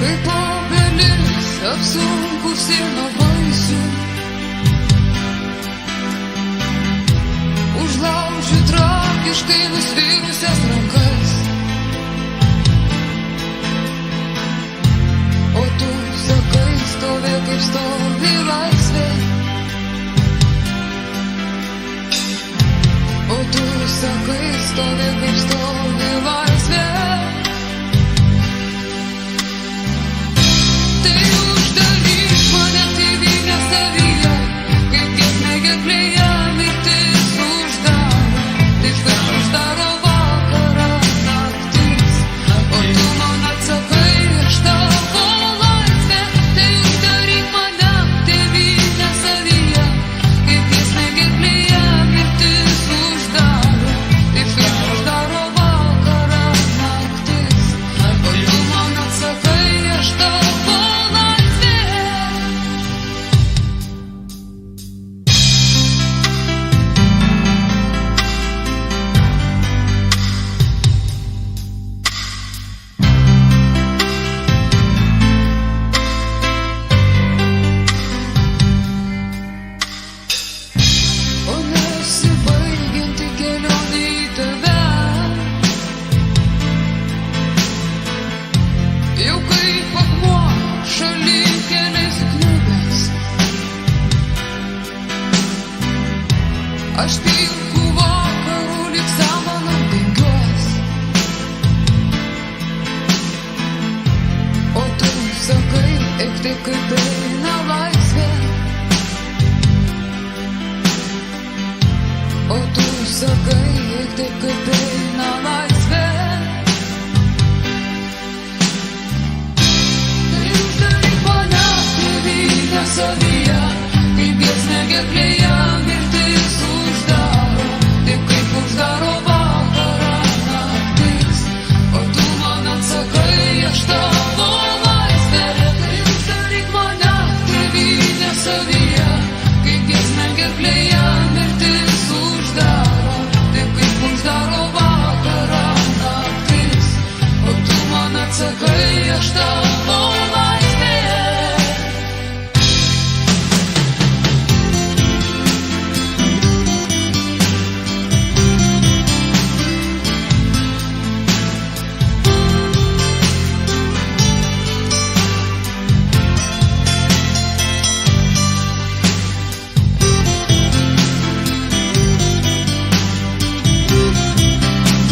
kaip obelis apsunkusi nuo vaisių. Užlaužiu tragiškai nusvirusias rankas, o tu sakai, stovi kaip stovi laisvė. O tu sakai, stovi kaip stovi laisvė. Tai uždaryk mane tėvynę savyje, kaip giesmė gerklėje mirtis uždaro. Taip kaip uždaro vakarą naktis, o tu man atsakai, aš tavo laisvė. Tai uždaryk mane tėvynę savyje, kaip giesmė gerklėje mirtis uždaro. Taip kaip uždaro vakarą naktis, o tu man atsakai, aš tavo laisvė. O nesibaigianti kelionė į tave, jau kaip akmuo šalin keliais įkniubęs. Aš pilkų vakarų lyg samana dengiuos, o tu sakai, eik taip kaip eina laisvė. O tu sakai, eik taip kaip eina laisvė.